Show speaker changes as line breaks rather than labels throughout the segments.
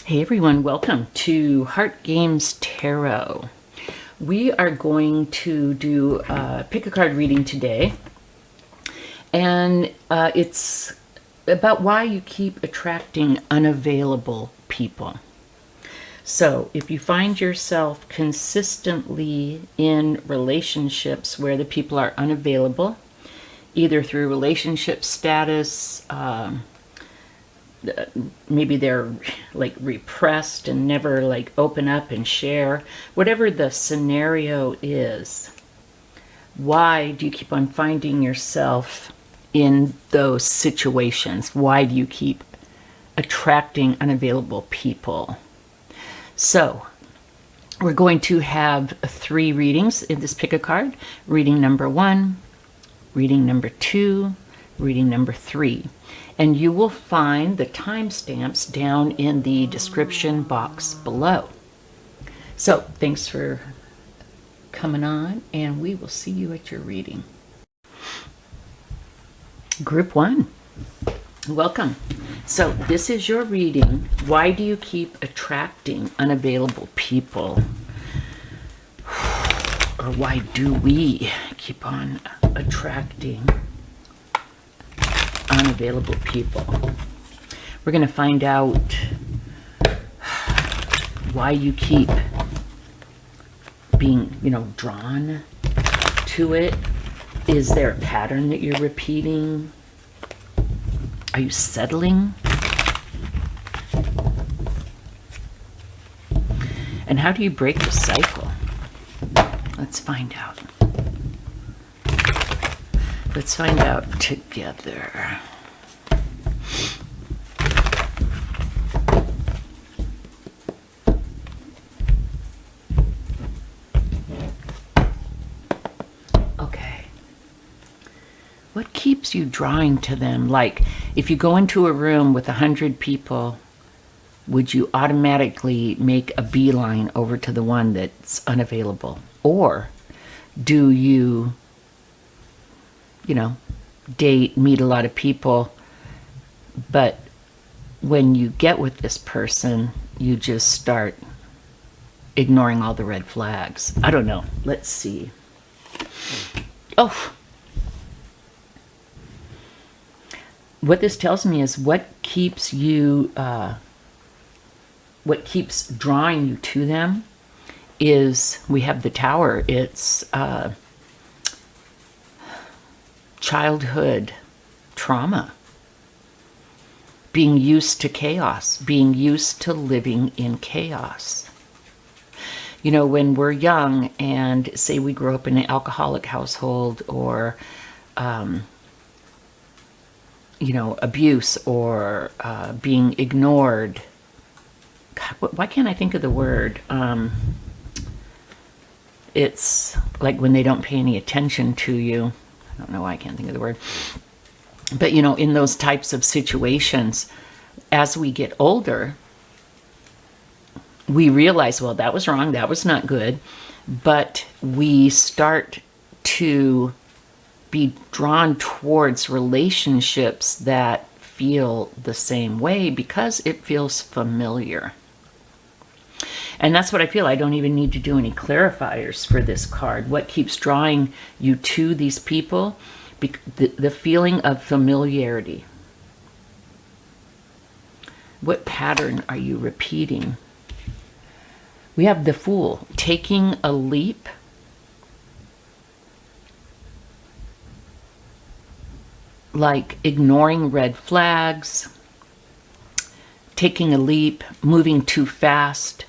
Hey everyone, welcome to Heart Games Tarot. We are going to do a pick a card reading today, and it's about why you keep attracting unavailable people. So if you find yourself consistently in relationships where the people are unavailable, either through relationship status, maybe they're like repressed and never like open up and share, whatever the scenario is, why do you keep on finding yourself in those situations? Why do you keep attracting unavailable people? So we're going to have 3 readings in this pick a card. Reading number 1, reading number 2, reading number 3. And you will find the timestamps down in the description box below. So thanks for coming on, and we will see you at your reading. Group 1, welcome. So this is your reading. Why do you keep attracting unavailable people? Or why do we keep on attracting unavailable people? We're going to find out why you keep being, drawn to it. Is there a pattern that you're repeating? Are you settling? And how do you break the cycle? Let's find out. Let's find out together. Okay. What keeps you drawing to them? Like, if you go into a room with 100 people, would you automatically make a beeline over to the one that's unavailable? Or do you date, meet a lot of people, but when you get with this person, you just start ignoring all the red flags? I don't know. Let's see. Oh, what this tells me is what keeps drawing you to them is, we have the Tower. It's childhood trauma, being used to chaos, being used to living in chaos. When we're young and say we grew up in an alcoholic household, or abuse, or being ignored. God, why can't I think of the word? It's like when they don't pay any attention to you. I don't know why I can't think of the word. But, in those types of situations, as we get older, we realize, well, that was wrong, that was not good. But we start to be drawn towards relationships that feel the same way because it feels familiar. And that's what I feel. I don't even need to do any clarifiers for this card. What keeps drawing you to these people? The feeling of familiarity. What pattern are you repeating? We have the Fool, taking a leap. Like ignoring red flags, taking a leap, moving too fast.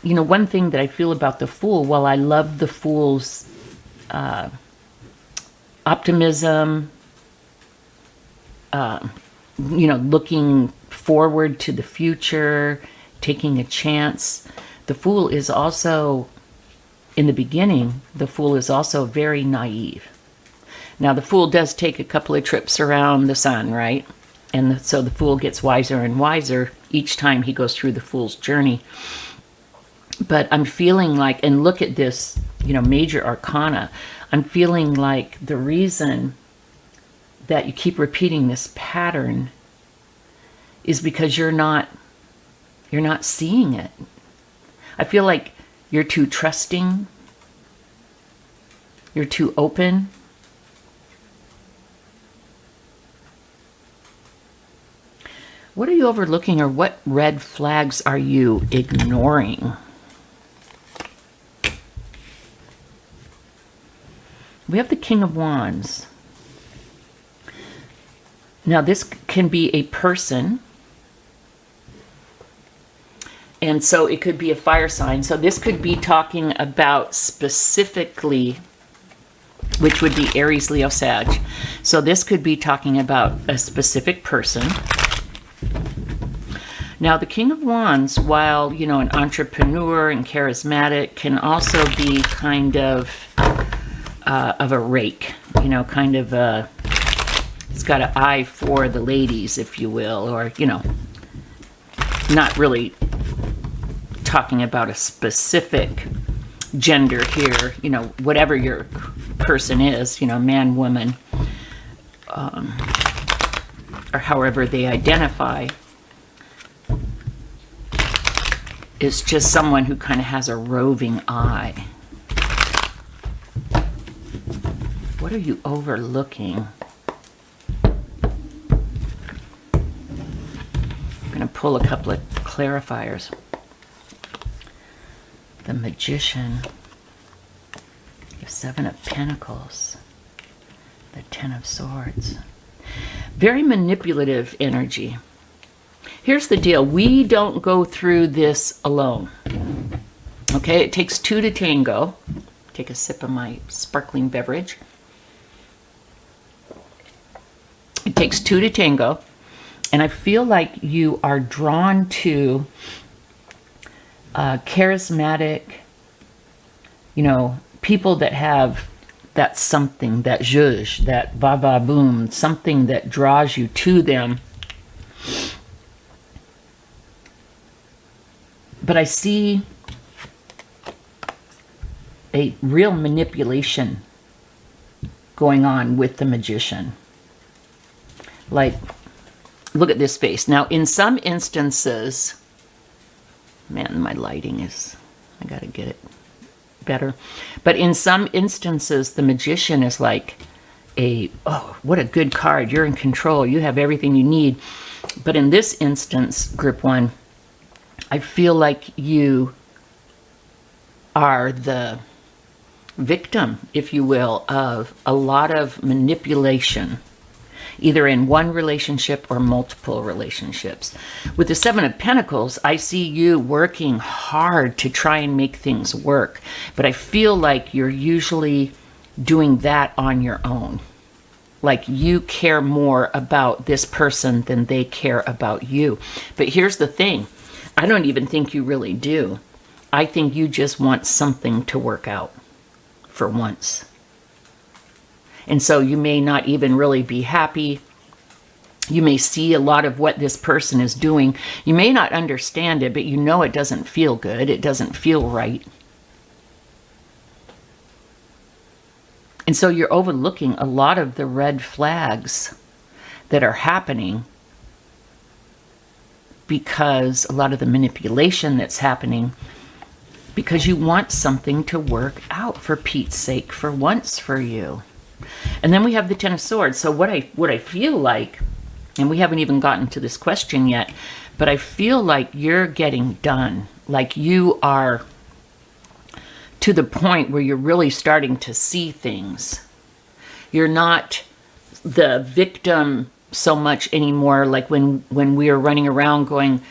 One thing that I feel about the Fool, while I love the Fool's optimism, looking forward to the future, taking a chance, the Fool is also, in the beginning, the Fool is also very naive. Now, the Fool does take a couple of trips around the sun, right? And so the Fool gets wiser and wiser each time he goes through the Fool's journey. But I'm feeling like, and look at this, major arcana, I'm feeling like the reason that you keep repeating this pattern is because you're not You're not seeing it. I feel like you're too trusting. You're too open. What are you overlooking, or what red flags are you ignoring? We have the King of Wands. Now this can be a person. And so it could be a fire sign. So this could be talking about specifically, which would be Aries, Leo, Sag. So this could be talking about a specific person. Now, the King of Wands, while, you know, an entrepreneur and charismatic, can also be kind of a rake, you know, kind of a, it's got an eye for the ladies, if you will, or, you know, not really talking about a specific gender here, you know, whatever your person is, you know, man, woman, or however they identify. It's just someone who kind of has a roving eye. What are you overlooking? I'm going to pull a couple of clarifiers. The Magician. The Seven of Pentacles. The Ten of Swords. Very manipulative energy. Here's the deal. We don't go through this alone. Okay, it takes two to tango. Take a sip of my sparkling beverage. It takes two to tango. And I feel like you are drawn to charismatic, you know, people that have that something, that zhuzh, that ba-ba-boom, something that draws you to them. But I see a real manipulation going on with the Magician. Like, look at this face. Now, in some instances, man, my lighting is, I gotta get it better. But in some instances, the Magician is like oh, what a good card. You're in control. You have everything you need. But in this instance, Group 1, I feel like you are the victim, if you will, of a lot of manipulation, either in one relationship or multiple relationships. With the Seven of Pentacles, I see you working hard to try and make things work, but I feel like you're usually doing that on your own. Like you care more about this person than they care about you. But here's the thing. I don't even think you really do. I think you just want something to work out for once. And so you may not even really be happy. You may see a lot of what this person is doing. You may not understand it, but you know it doesn't feel good. It doesn't feel right. And so you're overlooking a lot of the red flags that are happening, because a lot of the manipulation that's happening, because you want something to work out, for Pete's sake, for once for you. And then we have the Ten of Swords. So what I feel like, and we haven't even gotten to this question yet, but I feel like you're getting done. Like you are to the point where you're really starting to see things. You're not the victim so much anymore, like when we are running around going,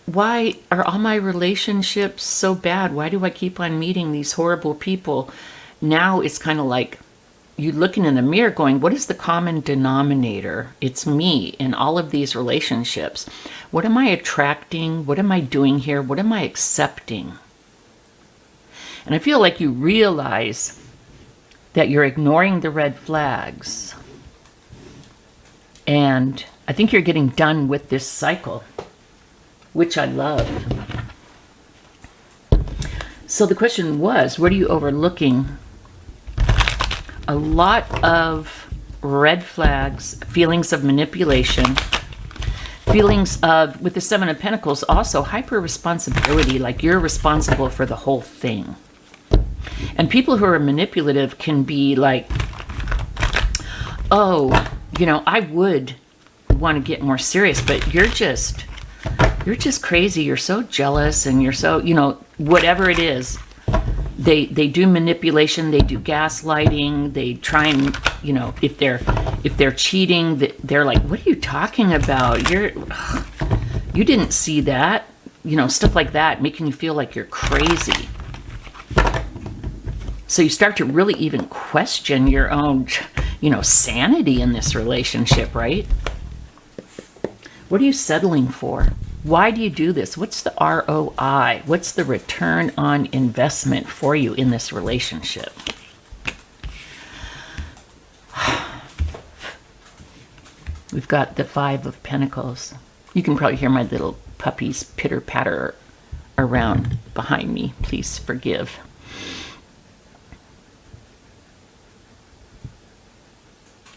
why are all my relationships so bad? Why do I keep on meeting these horrible people? Now it's kind of like you looking in the mirror going, what is the common denominator? It's me in all of these relationships. What am I attracting? What am I doing here? What am I accepting? And I feel like you realize that you're ignoring the red flags. And I think you're getting done with this cycle, which I love. So the question was, what are you overlooking? A lot of red flags, feelings of manipulation, Feelings of, with the Seven of Pentacles, also hyper responsibility, like you're responsible for the whole thing. And people who are manipulative can be like, oh, you know, I would want to get more serious, but you're just crazy. You're so jealous, and you're so, you know, whatever it is. They do manipulation, they do gaslighting, they try and, you know, if they're cheating, they're like, what are you talking about? You didn't see that, you know, stuff like that, making you feel like you're crazy. So you start to really even question your own, you know, sanity in this relationship, right? What are you settling for? Why do you do this? What's the ROI? What's the return on investment for you in this relationship? We've got the Five of Pentacles. You can probably hear my little puppies pitter-patter around behind me. Please forgive.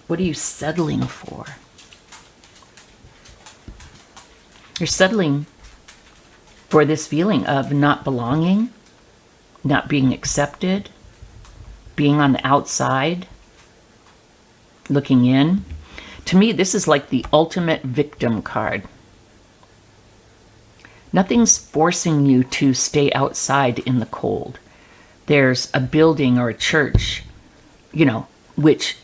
What are you settling for? You're settling for this feeling of not belonging, not being accepted, being on the outside, looking in. To me, this is like the ultimate victim card. Nothing's forcing you to stay outside in the cold. There's a building or a church, you know, which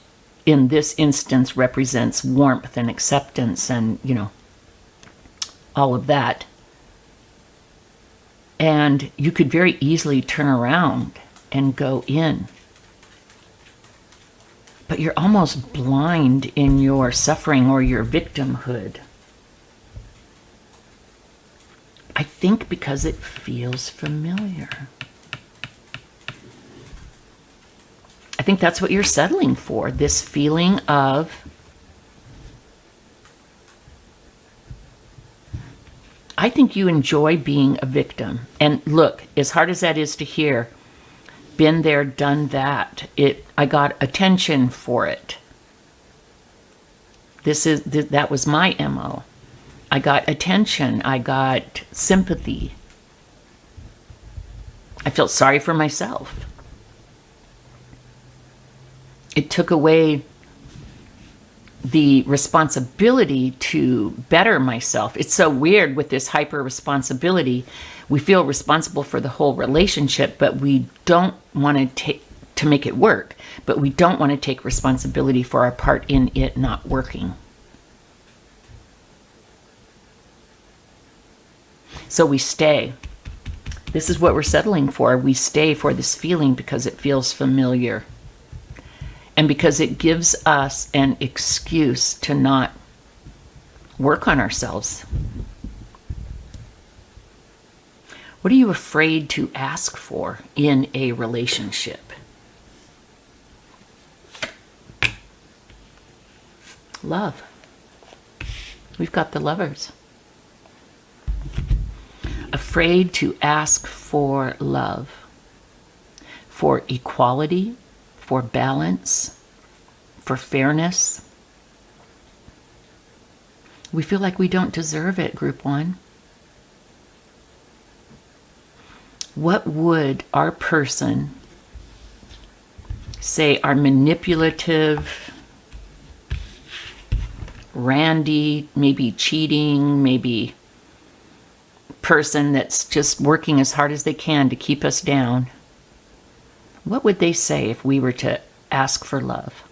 in this instance represents warmth and acceptance and, you know, all of that. And you could very easily turn around and go in. But you're almost blind in your suffering or your victimhood. I think because it feels familiar. I think that's what you're settling for, this feeling of, I think you enjoy being a victim. And look, as hard as that is to hear, been there, done that. I got attention for it. That was my MO. I got attention. I got sympathy. I felt sorry for myself. It took away the responsibility to better myself. It's so weird with this hyper responsibility. We feel responsible for the whole relationship, but we don't want to make it work, but we don't want to take responsibility for our part in it not working. So we stay. This is what we're settling for. We stay for this feeling because it feels familiar. And because it gives us an excuse to not work on ourselves. What are you afraid to ask for in a relationship? Love. We've got the Lovers. Afraid to ask for love, for equality, for balance, for fairness. We feel like we don't deserve it, Group 1. What would our person, say our manipulative, randy, maybe cheating, maybe person that's just working as hard as they can to keep us down, what would they say if we were to ask for love?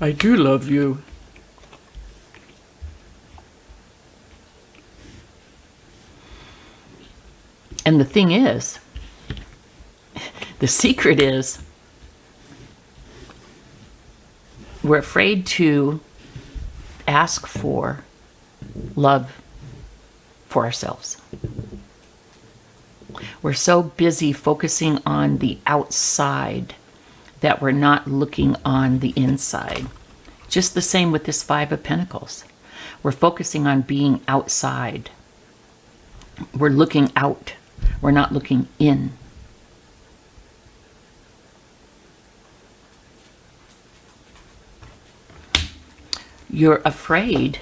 I do love you. And the thing is, the secret is, we're afraid to ask for love for ourselves. We're so busy focusing on the outside that we're not looking on the inside. Just the same with this Five of Pentacles. We're focusing on being outside. We're looking out. We're not looking in. You're afraid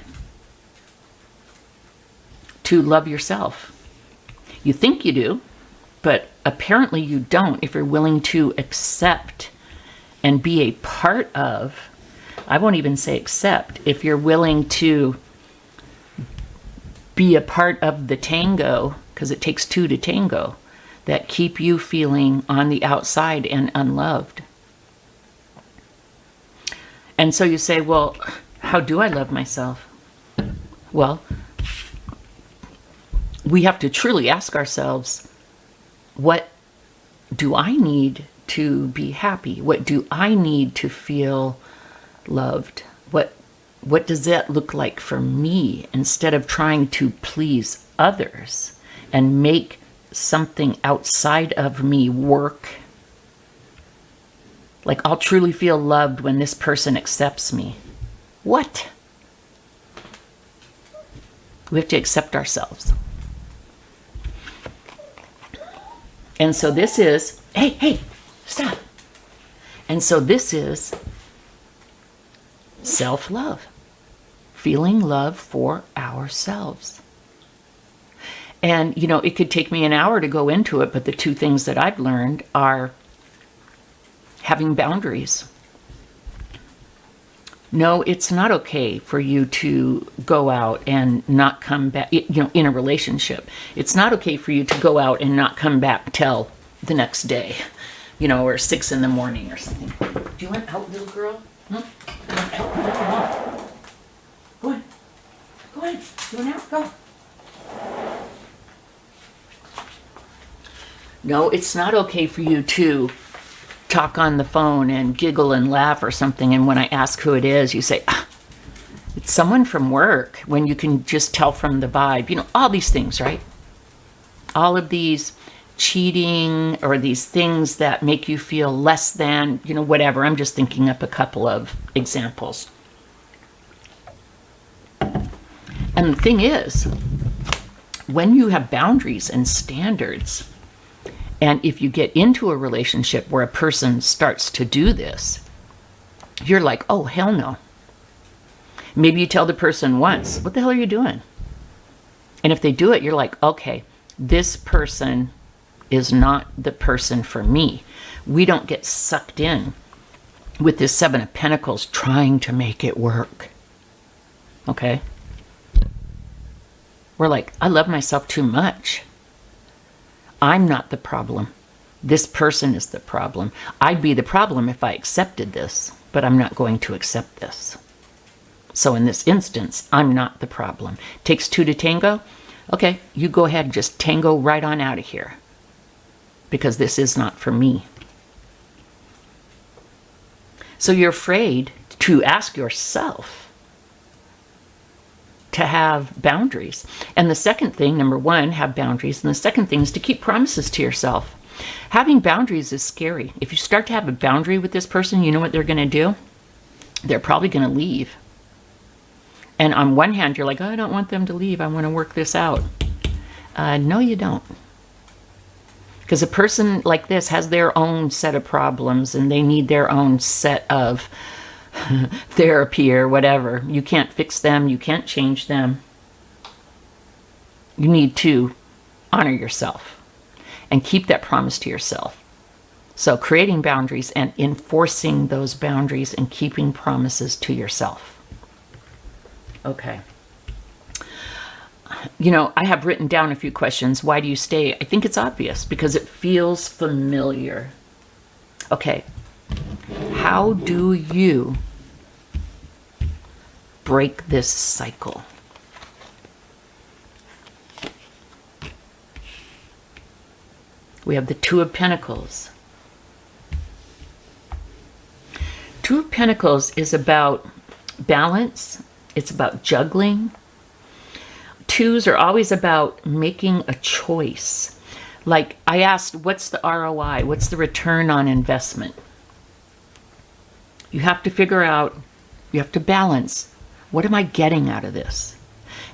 to love yourself. You think you do, but apparently you don't if you're willing to accept and be a part of, I won't even say accept, if you're willing to be a part of the tango, because it takes two to tango, that keep you feeling on the outside and unloved. And so you say, well, how do I love myself? Well, we have to truly ask ourselves, what do I need to be happy? What do I need to feel loved? What does that look like for me, instead of trying to please others and make something outside of me work? Like, I'll truly feel loved when this person accepts me. What? We have to accept ourselves. And so this is, hey, stop. And so this is self-love, feeling love for ourselves. And, you know, it could take me an hour to go into it, but the two things that I've learned are having boundaries. No, it's not okay for you to go out and not come back, you know, in a relationship. It's not okay for you to go out and not come back till the next day, you know, or 6 a.m. or something. Do you want out, little girl? Huh? Go on. Go on. You want out? Go. No, it's not okay for you to talk on the phone and giggle and laugh or something, and when I ask who it is, you say, it's someone from work, when you can just tell from the vibe. You know, all these things, right? All of these cheating or these things that make you feel less than, you know, whatever. I'm just thinking up a couple of examples. And the thing is, when you have boundaries and standards, and if you get into a relationship where a person starts to do this, you're like, oh, hell no. Maybe you tell the person once, what the hell are you doing? And if they do it, you're like, okay, this person is not the person for me. We don't get sucked in with this 7 of Pentacles trying to make it work. Okay? We're like, I love myself too much. I'm not the problem. This person is the problem. I'd be the problem if I accepted this, but I'm not going to accept this. So in this instance, I'm not the problem. Takes 2 to tango? Okay, you go ahead and just tango right on out of here, because this is not for me. So you're afraid to ask yourself to have boundaries. And the second thing, number one, have boundaries. And the second thing is to keep promises to yourself. Having boundaries is scary. If you start to have a boundary with this person, you know what they're going to do? They're probably going to leave. And on one hand, you're like, oh, I don't want them to leave. I want to work this out. No, you don't. Because a person like this has their own set of problems, and they need their own set of therapy or whatever. You can't fix them. You can't change them. You need to honor yourself and keep that promise to yourself. So creating boundaries and enforcing those boundaries and keeping promises to yourself. Okay. You know, I have written down a few questions. Why do you stay? I think it's obvious, because it feels familiar. Okay. How do you break this cycle? We have the 2 of Pentacles. 2 of Pentacles is about balance. It's about juggling. 2s are always about making a choice. Like I asked, what's the ROI? What's the return on investment? You have to figure out, you have to balance. What am I getting out of this?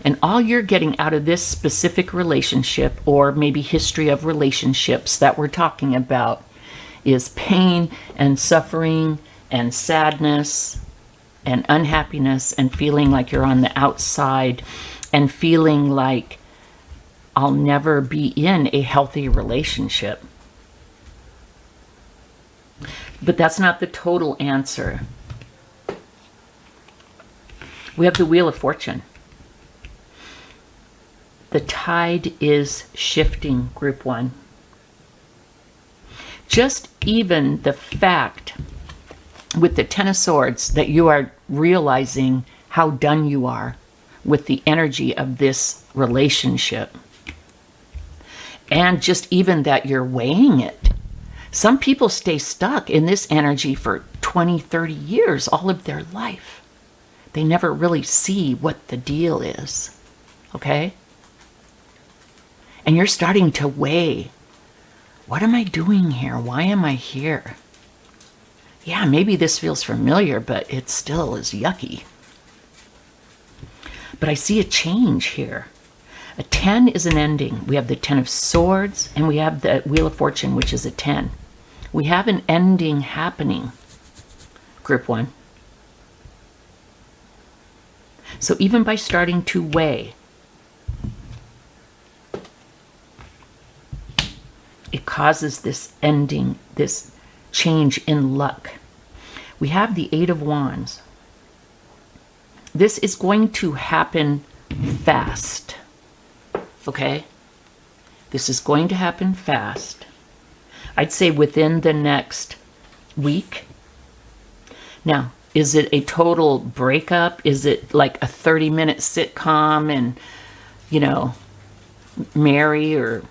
And all you're getting out of this specific relationship, or maybe history of relationships that we're talking about, is pain and suffering and sadness and unhappiness and feeling like you're on the outside and feeling like I'll never be in a healthy relationship. But that's not the total answer. We have the Wheel of Fortune. The tide is shifting, Group 1. Just even the fact with the Ten of Swords that you are realizing how done you are with the energy of this relationship. And just even that you're weighing it. Some people stay stuck in this energy for 20, 30 years, all of their life. They never really see what the deal is. Okay? And you're starting to weigh, what am I doing here? Why am I here? Yeah, maybe this feels familiar, but it still is yucky. But I see a change here. A 10 is an ending. We have the 10 of Swords, and we have the Wheel of Fortune, which is a 10. We have an ending happening, Group 1. So even by starting to weigh, it causes this ending, this change in luck. We have the Eight of Wands. This is going to happen fast. Okay? This is going to happen fast. I'd say within the next week. Now, is it a total breakup? Is it like a 30-minute sitcom and, you know, Mary or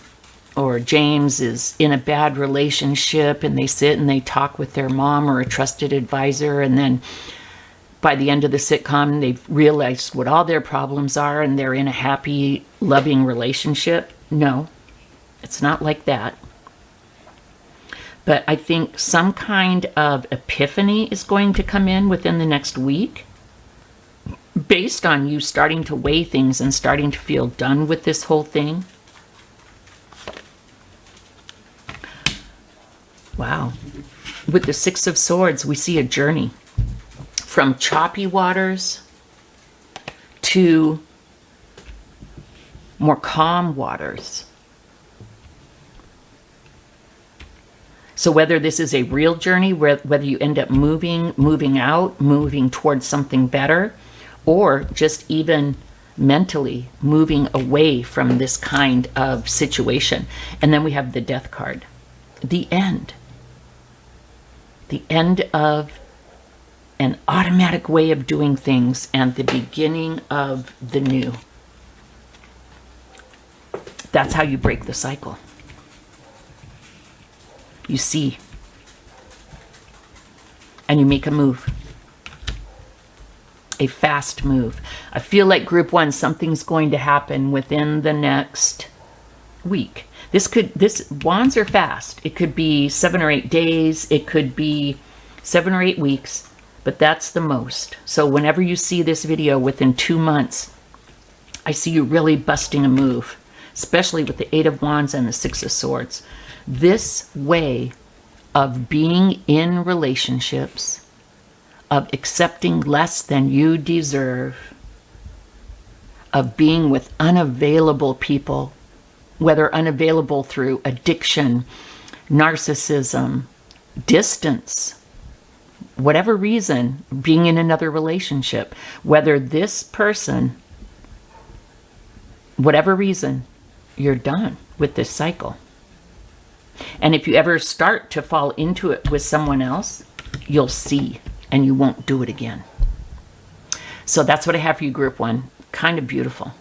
James is in a bad relationship and they sit and they talk with their mom or a trusted advisor, and then by the end of the sitcom they've realized what all their problems are and they're in a happy, loving relationship? No, it's not like that. But I think some kind of epiphany is going to come in within the next week based on you starting to weigh things and starting to feel done with this whole thing. Wow. With the Six of Swords, we see a journey from choppy waters to more calm waters. So whether this is a real journey, whether you end up moving out, moving towards something better, or just even mentally moving away from this kind of situation. And then we have the Death card. The end. The end of an automatic way of doing things and the beginning of the new. That's how you break the cycle. You see, and you make a move, a fast move. I feel like Group 1, something's going to happen within the next week. This wands are fast. It could be 7 or 8 days. It could be 7 or 8 weeks, but that's the most. So whenever you see this video within 2 months, I see you really busting a move, especially with the Eight of Wands and the Six of Swords. This way of being in relationships, of accepting less than you deserve, of being with unavailable people, whether unavailable through addiction, narcissism, distance, whatever reason, being in another relationship, whether this person, whatever reason, you're done with this cycle. And if you ever start to fall into it with someone else, you'll see, and you won't do it again. So that's what I have for you, Group 1. Kind of beautiful.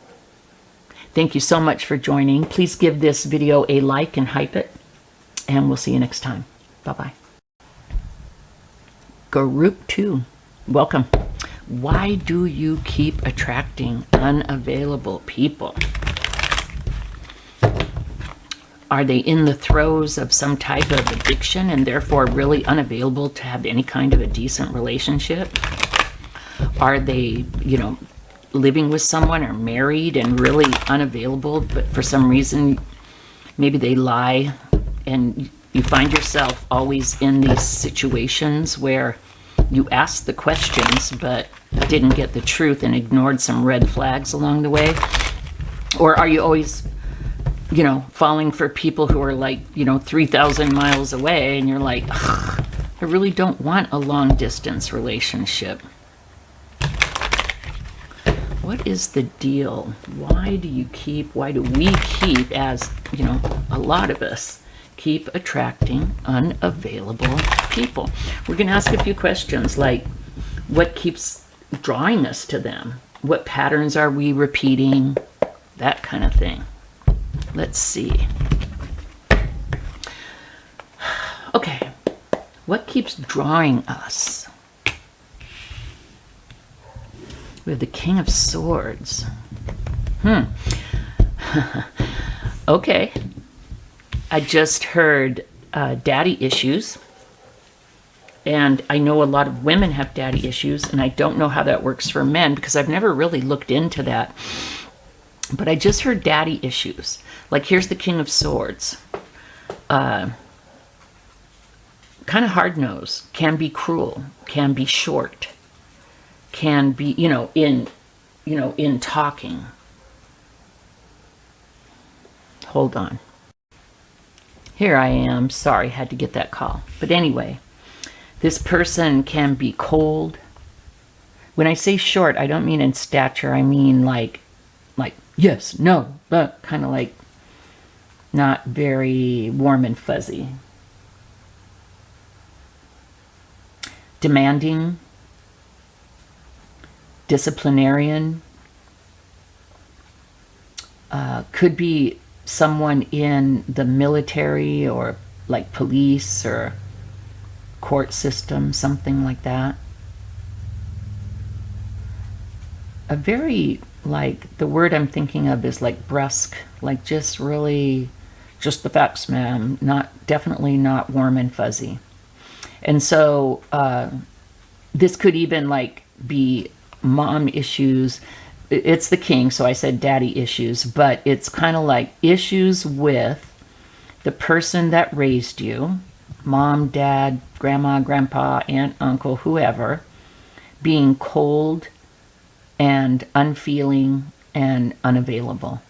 Thank you so much for joining. Please give this video a like and hype it, and we'll see you next time. Bye-bye. Group 2, welcome. Why do you keep attracting unavailable people? Are they in the throes of some type of addiction and therefore really unavailable to have any kind of a decent relationship? Are they, living with someone or married and really unavailable, but for some reason, maybe they lie and you find yourself always in these situations where you asked the questions but didn't get the truth and ignored some red flags along the way? Or are you always, falling for people who are like, 3,000 miles away, and you're like, I really don't want a long distance relationship? What is the deal? Why do we keep, as, a lot of us, keep attracting unavailable people? We're going to ask a few questions like, what keeps drawing us to them? What patterns are we repeating? That kind of thing. Let's see. Okay. What keeps drawing us? We have the King of Swords. Okay. I just heard daddy issues. And I know a lot of women have daddy issues, and I don't know how that works for men because I've never really looked into that. But I just heard daddy issues. Like, here's the King of Swords. Kind of hard-nosed, can be cruel, can be short, can be, in talking. Hold on. Here I am. Sorry, had to get that call. But anyway, this person can be cold. When I say short, I don't mean in stature. I mean like yes, no, but kind of like not very warm and fuzzy. Demanding, disciplinarian, could be someone in the military or like police or court system, something like that. A very, like, the word I'm thinking of is like brusque, like just really, just the facts, ma'am, definitely not warm and fuzzy. And so this could even like be mom issues. It's the king, so I said daddy issues, but it's kind of like issues with the person that raised you, mom, dad, grandma, grandpa, aunt, uncle, whoever, being cold and unfeeling and unavailable.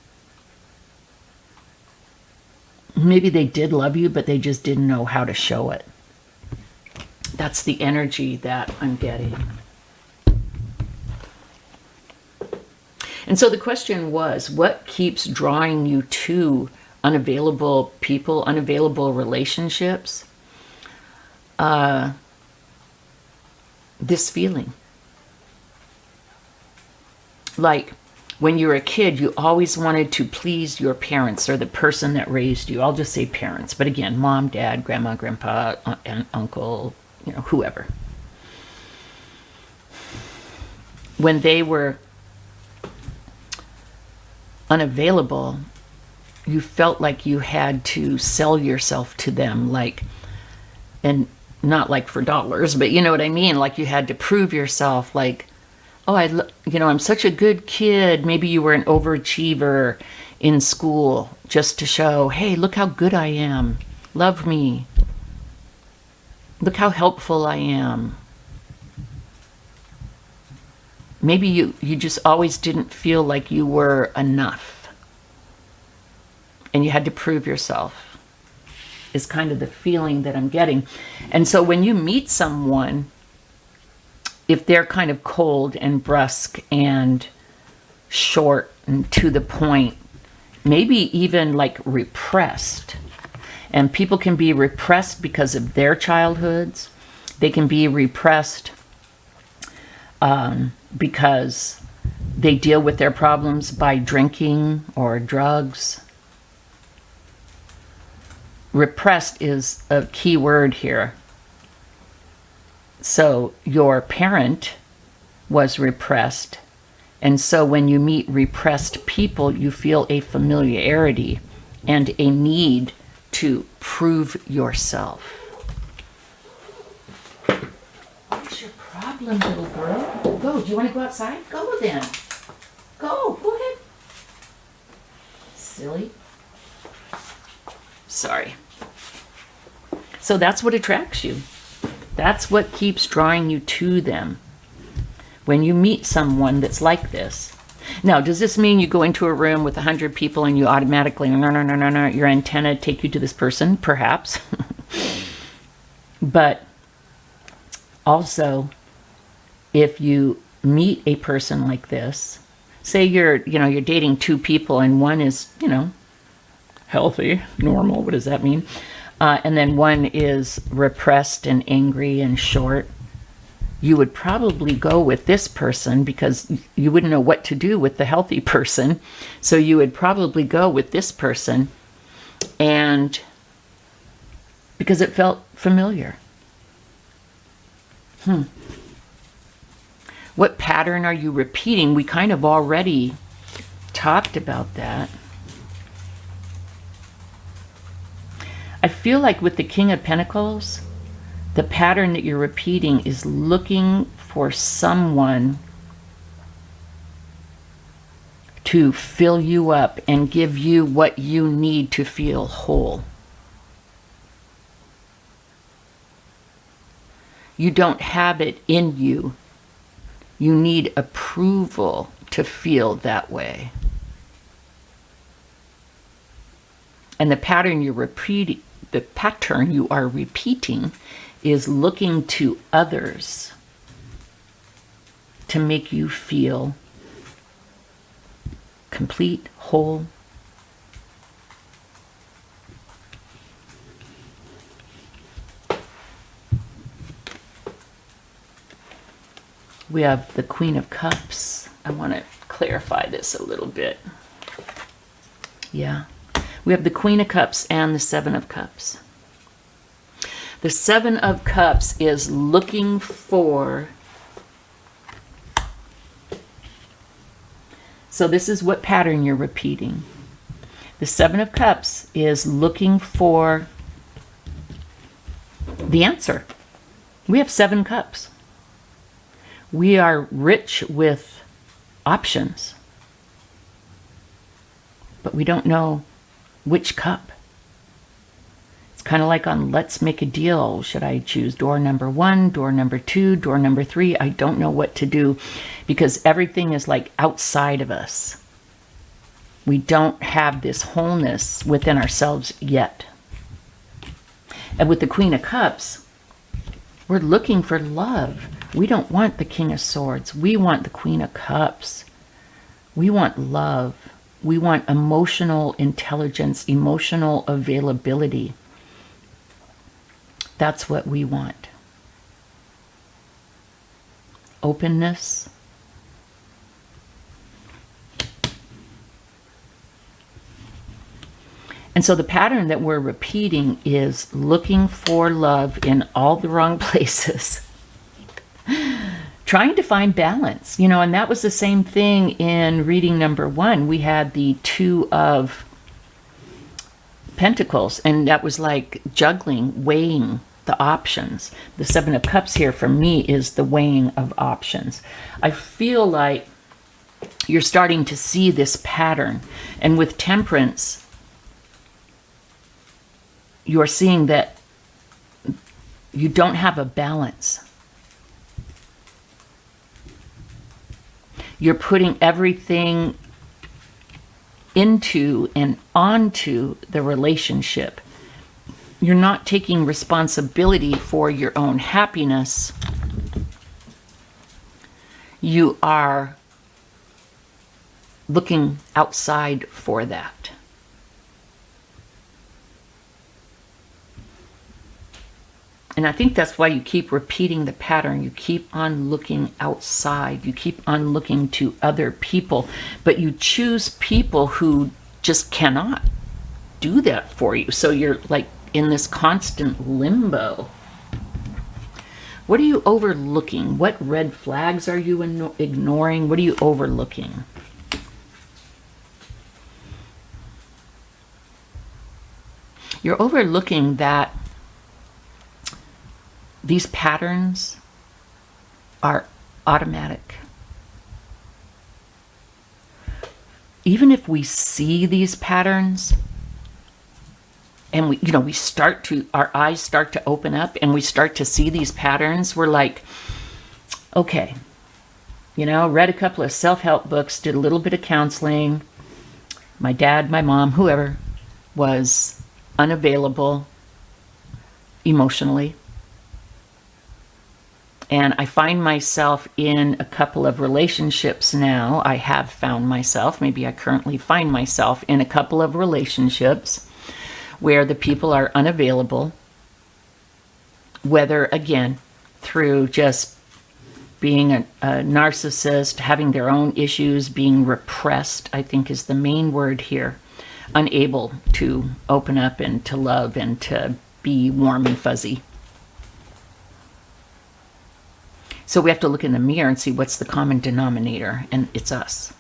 Maybe they did love you, but they just didn't know how to show it. That's the energy that I'm getting. And so the question was, what keeps drawing you to unavailable people, unavailable relationships? This feeling. Like when you were a kid, you always wanted to please your parents or the person that raised you. I'll just say parents. But again, mom, dad, grandma, grandpa, and uncle, whoever. When they were unavailable, you felt like you had to sell yourself to them, like, and not like for dollars, but you know what I mean? Like you had to prove yourself, like, oh, I'm such a good kid. Maybe you were an overachiever in school just to show, hey, look how good I am. Love me. Look how helpful I am. Maybe you just always didn't feel like you were enough. And you had to prove yourself, is kind of the feeling that I'm getting. And so when you meet someone, if they're kind of cold and brusque and short and to the point, maybe even like repressed. And people can be repressed because of their childhoods. They can be repressed because they deal with their problems by drinking or drugs. Repressed is a key word here. So your parent was repressed, and so when you meet repressed people, you feel a familiarity and a need to prove yourself. What's your problem, little girl? Go. Do you want to go outside? Go then. Go ahead. Silly. Sorry. So that's what attracts you. That's what keeps drawing you to them when you meet someone that's like this. Now, does this mean you go into a room with 100 people and you automatically, no, your antenna take you to this person? Perhaps. But also, if you meet a person like this, say you're dating two people and one is, healthy, normal, what does that mean? And then one is repressed and angry and short, you would probably go with this person because you wouldn't know what to do with the healthy person. So you would probably go with this person, and because it felt familiar. What pattern are you repeating? We kind of already talked about that. I feel like with the King of Pentacles, the pattern that you're repeating is looking for someone to fill you up and give you what you need to feel whole. You don't have it in you. You need approval to feel that way. And the pattern you are repeating is looking to others to make you feel complete, whole. We have the Queen of Cups. I want to clarify this a little bit. Yeah. We have the Queen of Cups and the Seven of Cups. The Seven of Cups is looking for... So this is what pattern you're repeating. The Seven of Cups is looking for the answer. We have 7 cups. We are rich with options, but we don't know which cup. It's kind of like on Let's Make a Deal. Should I choose door number 1, door number 2, door number 3? I don't know what to do because everything is like outside of us. We don't have this wholeness within ourselves yet. And with the Queen of Cups, we're looking for love. We don't want the King of Swords. We want the Queen of Cups. We want love. We want emotional intelligence, emotional availability. That's what we want. Openness. And so the pattern that we're repeating is looking for love in all the wrong places. Trying to find balance, and that was the same thing in reading number 1. We had the 2 of Pentacles, and that was like juggling, weighing the options. The 7 of Cups here for me is the weighing of options. I feel like you're starting to see this pattern, and with Temperance, you're seeing that you don't have a balance. You're putting everything into and onto the relationship. You're not taking responsibility for your own happiness. You are looking outside for that. And I think that's why you keep repeating the pattern. You keep on looking outside. You keep on looking to other people. But you choose people who just cannot do that for you. So you're like in this constant limbo. What are you overlooking? What red flags are you ignoring? What are you overlooking? You're overlooking that these patterns are automatic. Even if we see these patterns, and we start to, our eyes start to open up and we start to see these patterns, we're like, okay, read a couple of self-help books, did a little bit of counseling. My dad, my mom, whoever was unavailable emotionally. And I find myself in a couple of relationships now. I have found myself, maybe I currently find myself in a couple of relationships where the people are unavailable, whether, again, through just being a narcissist, having their own issues, being repressed, I think is the main word here, unable to open up and to love and to be warm and fuzzy. So we have to look in the mirror and see what's the common denominator, and it's us.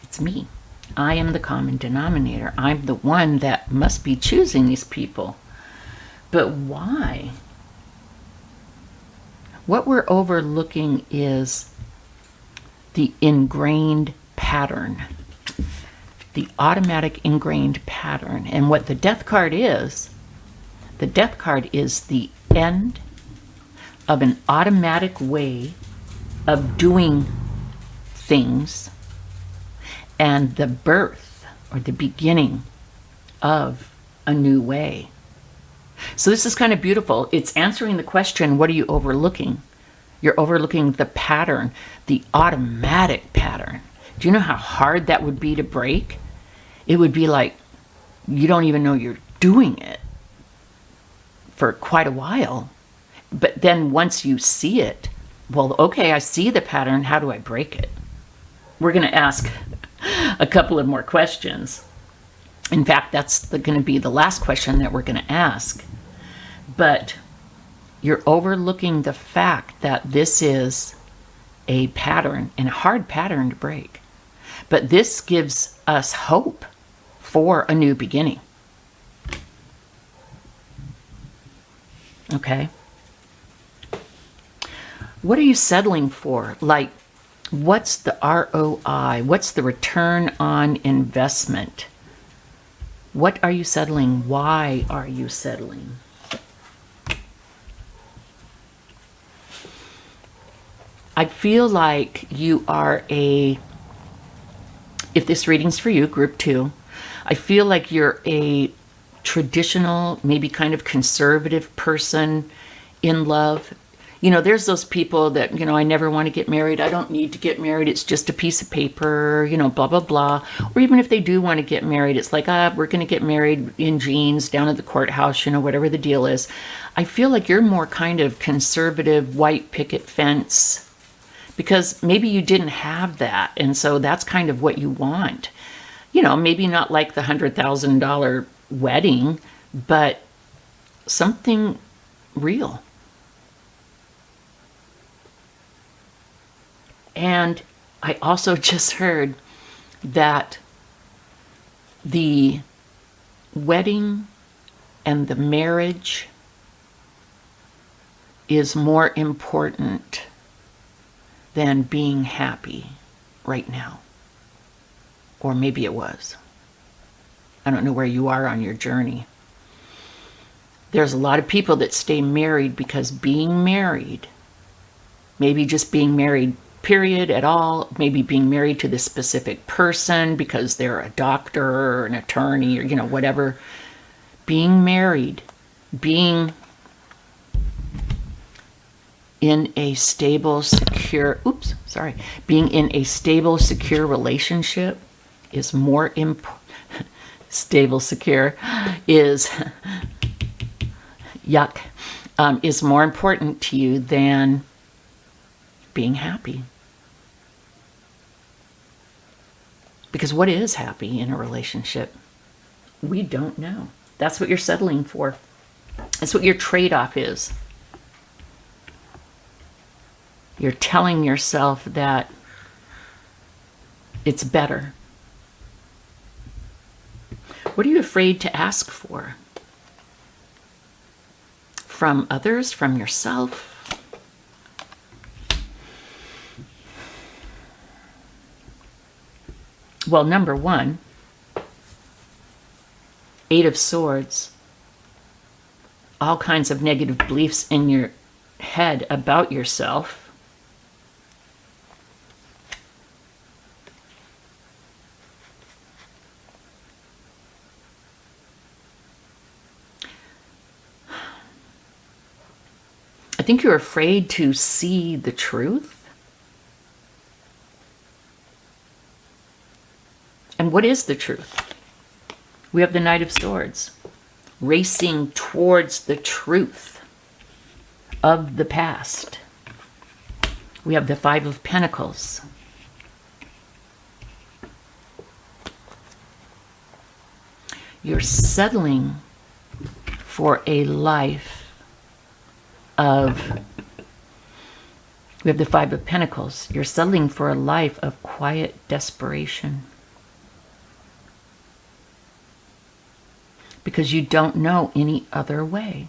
It's me. I am the common denominator. I'm the one that must be choosing these people. But why? What we're overlooking is the ingrained pattern, the automatic ingrained pattern. And what the death card is the end of an automatic way of doing things and the birth or the beginning of a new way. So this is kind of beautiful. It's answering the question, what are you overlooking? You're overlooking the pattern, the automatic pattern. Do you know how hard that would be to break? It would be like you don't even know you're doing it for quite a while. But then once you see it, well, okay, I see the pattern. How do I break it? We're going to ask a couple of more questions. In fact, that's going to be the last question that we're going to ask. But you're overlooking the fact that this is a pattern and a hard pattern to break. But this gives us hope for a new beginning. Okay? What are you settling for? Like, what's the ROI? What's the return on investment? What are you settling? Why are you settling? I feel like you are if this reading's for you, group 2, I feel like you're a traditional, maybe kind of conservative person in love. There's those people that, I never want to get married. I don't need to get married. It's just a piece of paper, blah, blah, blah. Or even if they do want to get married, it's like, we're going to get married in jeans down at the courthouse, whatever the deal is. I feel like you're more kind of conservative, white picket fence, because maybe you didn't have that. And so that's kind of what you want. Maybe not like the $100,000 wedding, but something real. And I also just heard that the wedding and the marriage is more important than being happy right now. Or maybe it was. I don't know where you are on your journey. There's a lot of people that stay married because being married, maybe just being married period at all, maybe being married to this specific person because they're a doctor or an attorney or whatever, being married, being in a stable, secure, being in a stable, secure relationship is more stable, secure is yuck, is more important to you than being happy. Because what is happy in a relationship? We don't know. That's what you're settling for. That's what your trade-off is. You're telling yourself that it's better. What are you afraid to ask for? From others, from yourself? Well, number one, Eight of Swords. All kinds of negative beliefs in your head about yourself. I think you're afraid to see the truth. And what is the truth? We have the Knight of Swords, racing towards the truth of the past. We have the Five of Pentacles. You're settling for a life of, we have the Five of Pentacles. You're settling for a life of quiet desperation. Because you don't know any other way.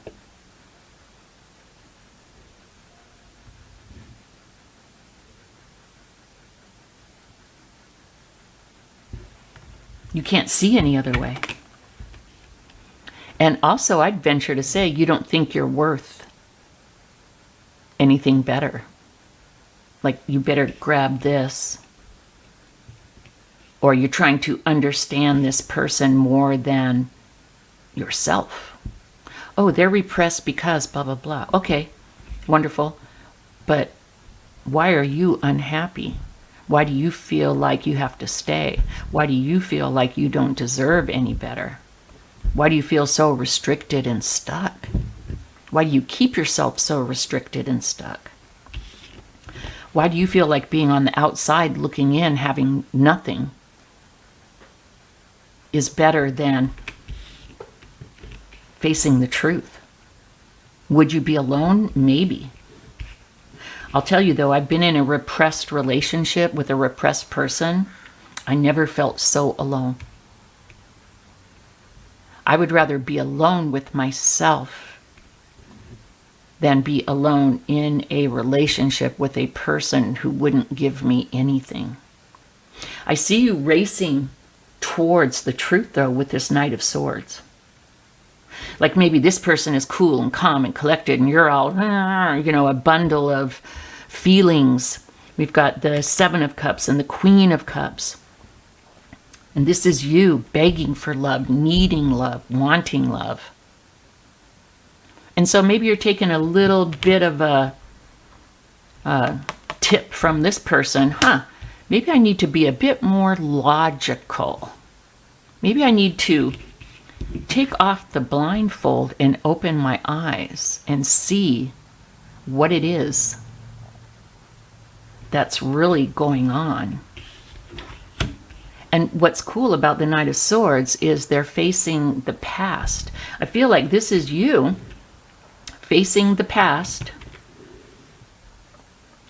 You can't see any other way. And also, I'd venture to say, you don't think you're worth anything better. Like, you better grab this. Or you're trying to understand this person more than yourself. Oh, they're repressed because blah, blah, blah. Okay, wonderful. But why are you unhappy? Why do you feel like you have to stay? Why do you feel like you don't deserve any better? Why do you feel so restricted and stuck? Why do you keep yourself so restricted and stuck? Why do you feel like being on the outside looking in, having nothing, is better than facing the truth? Would you be alone? Maybe. I'll tell you though, I've been in a repressed relationship with a repressed person. I never felt so alone. I would rather be alone with myself than be alone in a relationship with a person who wouldn't give me anything. I see you racing towards the truth, though, with this Knight of Swords. Like maybe this person is cool and calm and collected, and you're all, you know, a bundle of feelings. We've got the Seven of Cups and the Queen of Cups. And this is you begging for love, needing love, wanting love. And so maybe you're taking a little bit of a tip from this person. Maybe I need to be a bit more logical. Maybe I need to take off the blindfold and open my eyes and see what it is that's really going on. And what's cool about the Knight of Swords is they're facing the past. I feel like this is you facing the past.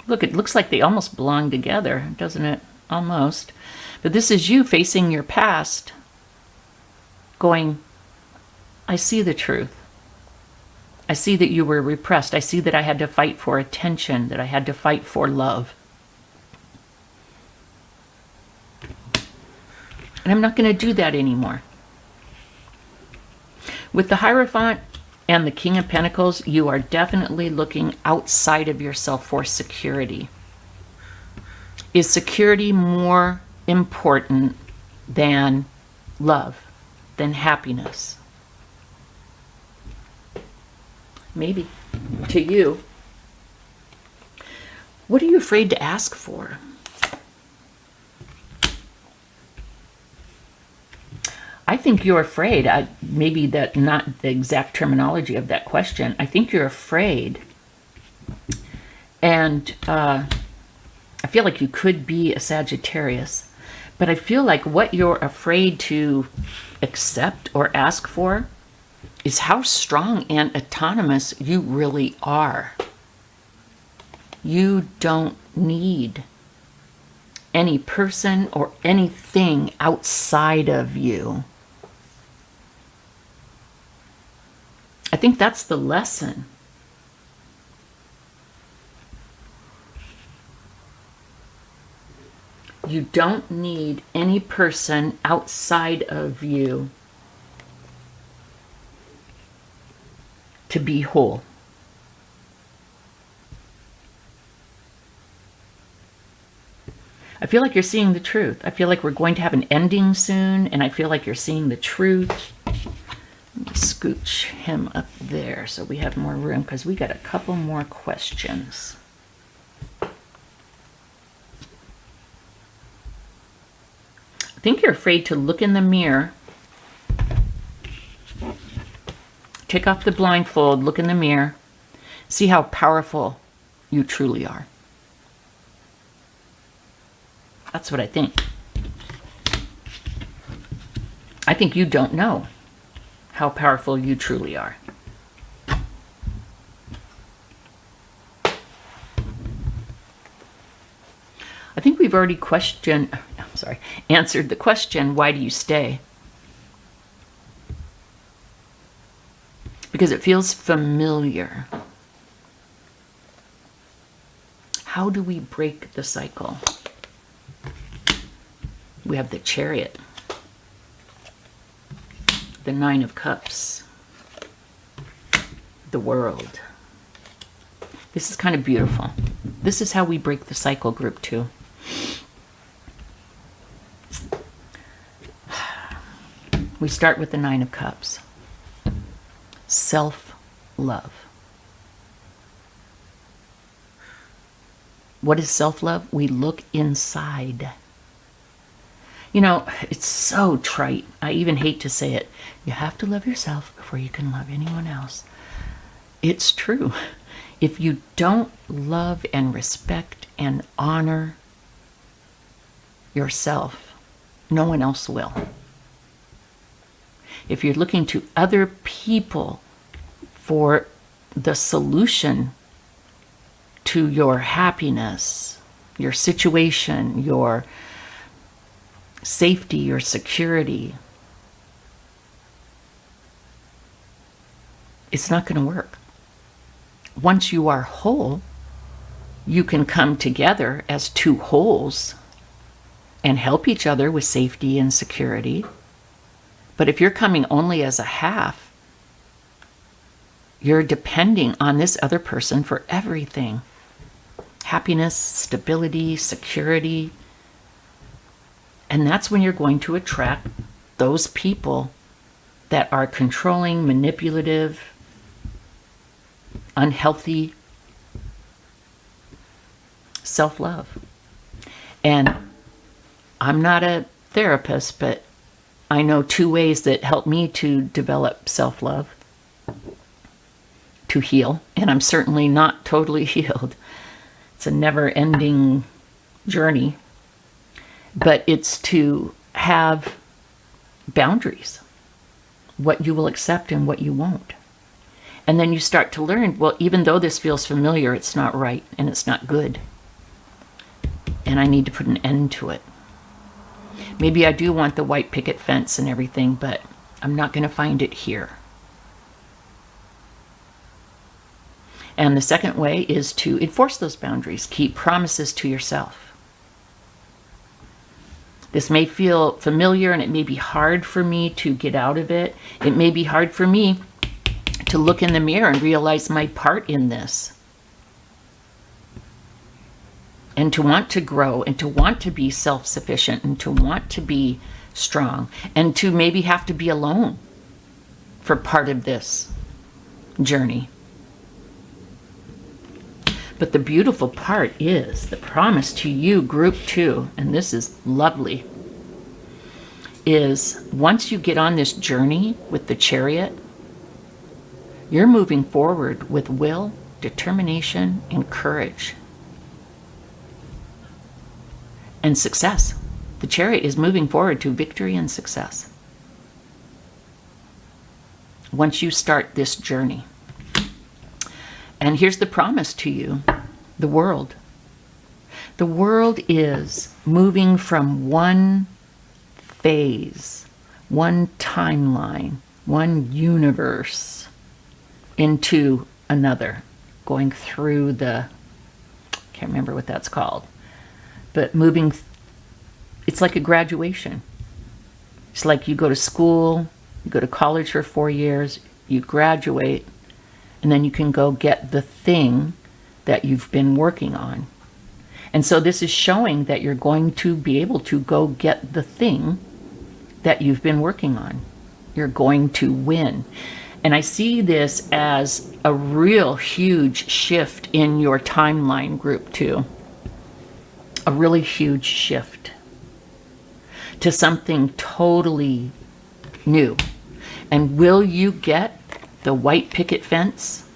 Look, it looks like they almost belong together, doesn't it? Almost. But this is you facing your past, going, I see the truth. I see that you were repressed. I see that I had to fight for attention, that I had to fight for love. And I'm not going to do that anymore. With the Hierophant and the King of Pentacles, you are definitely looking outside of yourself for security. Is security more important than love, than happiness? Maybe. To you. What are you afraid to ask for? I think you're afraid, maybe that not the exact terminology of that question. I think you're afraid. And I feel like you could be a Sagittarius, but I feel like what you're afraid to accept or ask for is how strong and autonomous you really are. You don't need any person or anything outside of you. I think that's the lesson. You don't need any person outside of you to be whole. I feel like you're seeing the truth. I feel like we're going to have an ending soon, and I feel like you're seeing the truth. Let me scooch him up there so we have more room, because we got a couple more questions. I think you're afraid to look in the mirror. Take off the blindfold, look in the mirror, see how powerful you truly are. That's what I think. I think you don't know how powerful you truly are. I think we've already answered the question, why do you stay? Because it feels familiar. How do we break the cycle? We have the Chariot, the Nine of Cups, the World. This is kind of beautiful. This is how we break the cycle, group 2. We start with the Nine of Cups. Self-love. What is self-love? We look inside. You know, it's so trite. I even hate to say it. You have to love yourself before you can love anyone else. It's true. If you don't love and respect and honor yourself, no one else will. If you're looking to other people for the solution to your happiness, your situation, your safety, your security, it's not going to work. Once you are whole, you can come together as two wholes and help each other with safety and security. But if you're coming only as a half, you're depending on this other person for everything. Happiness, stability, security. And that's when you're going to attract those people that are controlling, manipulative, unhealthy self-love. And I'm not a therapist, but I know 2 ways that help me to develop self-love, to heal. And I'm certainly not totally healed. It's a never-ending journey. But it's to have boundaries, what you will accept and what you won't. And then you start to learn, well, even though this feels familiar, it's not right and it's not good. And I need to put an end to it. Maybe I do want the white picket fence and everything, but I'm not going to find it here. And the second way is to enforce those boundaries. Keep promises to yourself. This may feel familiar and it may be hard for me to get out of it. It may be hard for me to look in the mirror and realize my part in this. And to want to grow and to want to be self-sufficient and to want to be strong and to maybe have to be alone for part of this journey. But the beautiful part is the promise to you, group 2, and this is lovely, is once you get on this journey with the Chariot, you're moving forward with will, determination, and courage. And success. The Chariot is moving forward to victory and success. Once you start this journey. And here's the promise to you, the world. The world is moving from one phase, one timeline, one universe into another, going through the, can't remember what that's called, but moving, it's like a graduation. It's like you go to school, you go to college for 4 years, you graduate, and then you can go get the thing that you've been working on. And so this is showing that you're going to be able to go get the thing that you've been working on. You're going to win. And I see this as a real huge shift in your timeline group too. A really huge shift to something totally new. And will you get the white picket fence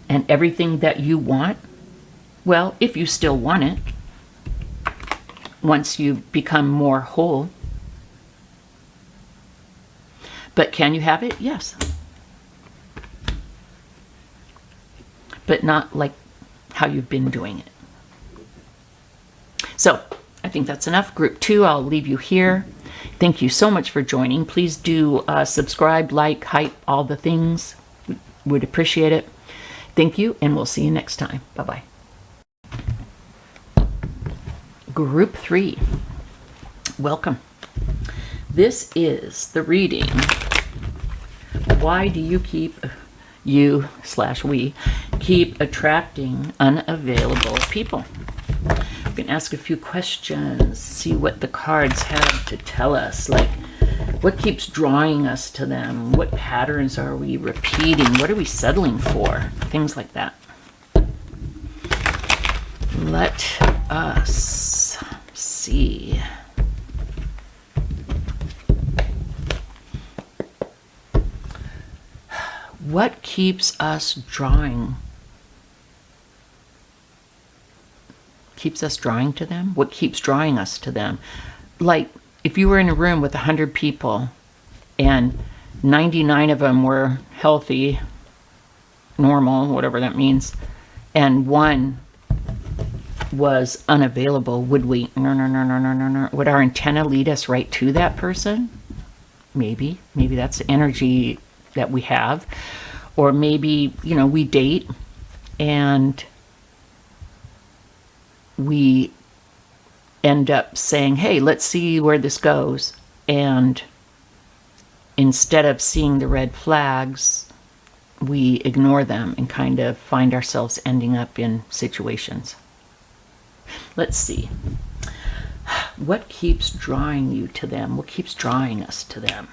and everything that you want? Well, if you still want it, once you become more whole. But can you have it? Yes. But not like how you've been doing it. So I think that's enough. Group 2, I'll leave you here. Thank you so much for joining. Please do subscribe, like, hype, all the things. Would appreciate it. Thank you, and we'll see you next time. Bye-bye. Group 3, welcome. This is the reading. Why do you we keep attracting unavailable people? We can ask a few questions, see what the cards have to tell us, like what keeps drawing us to them, what patterns are we repeating, what are we settling for, things like that. Let us see. What keeps us drawing? Keeps us drawing to them? What keeps drawing us to them? Like, if you were in a room with 100 people and 99 of them were healthy, normal, whatever that means, and one was unavailable, would we, would our antenna lead us right to that person? Maybe that's the energy that we have. Or maybe, we date and we end up saying, hey, let's see where this goes. And instead of seeing the red flags, we ignore them and kind of find ourselves ending up in situations. Let's see. What keeps drawing you to them? What keeps drawing us to them?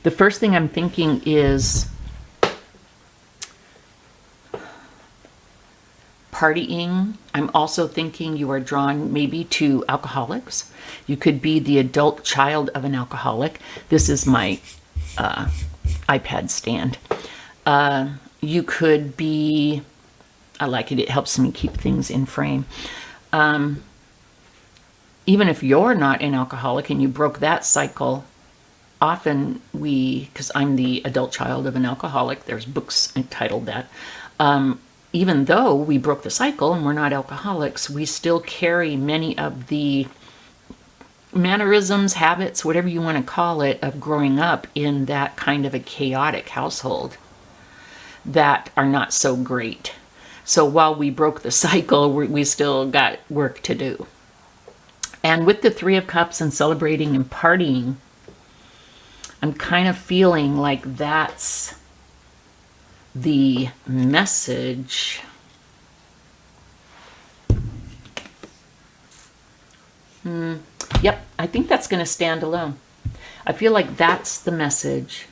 The first thing I'm thinking is partying. I'm also thinking you are drawn maybe to alcoholics. You could be the adult child of an alcoholic. This is my iPad stand. You could be, I like it, it helps me keep things in frame. Even if you're not an alcoholic and you broke that cycle, often because I'm the adult child of an alcoholic, there's books entitled that. Even though we broke the cycle and we're not alcoholics, we still carry many of the mannerisms, habits, whatever you want to call it, of growing up in that kind of a chaotic household that are not so great. So while we broke the cycle, we still got work to do. And with the 3 of Cups and celebrating and partying, I'm kind of feeling like that's the message. Yep, I think that's going to stand alone. I feel like that's the message.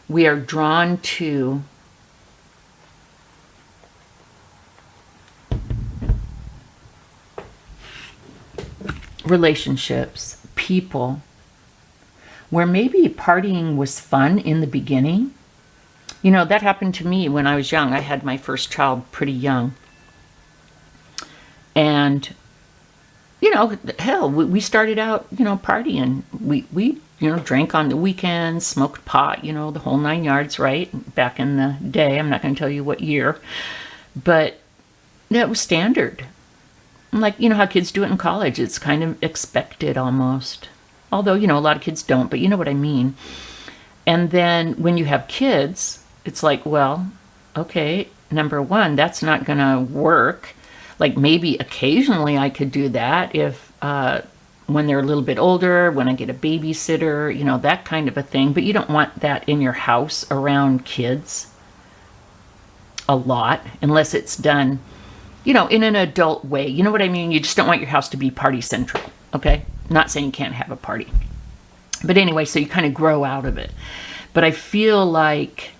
We are drawn to relationships, people, where maybe partying was fun in the beginning. That happened to me when I was young. I had my first child pretty young. And, hell, we started out, partying. We drank on the weekends, smoked pot, the whole 9 yards, right? Back in the day. I'm not going to tell you what year. But that was standard. Like, how kids do it in college. It's kind of expected almost. Although, a lot of kids don't, but you know what I mean. And then when you have kids, it's like, well, okay, number one, that's not going to work. Like maybe occasionally I could do that if when they're a little bit older, when I get a babysitter, you know, that kind of a thing. But you don't want that in your house around kids a lot, unless it's done, you know, in an adult way. You know what I mean? You just don't want your house to be party central, okay? Not saying you can't have a party. But anyway, so you kind of grow out of it. But I feel like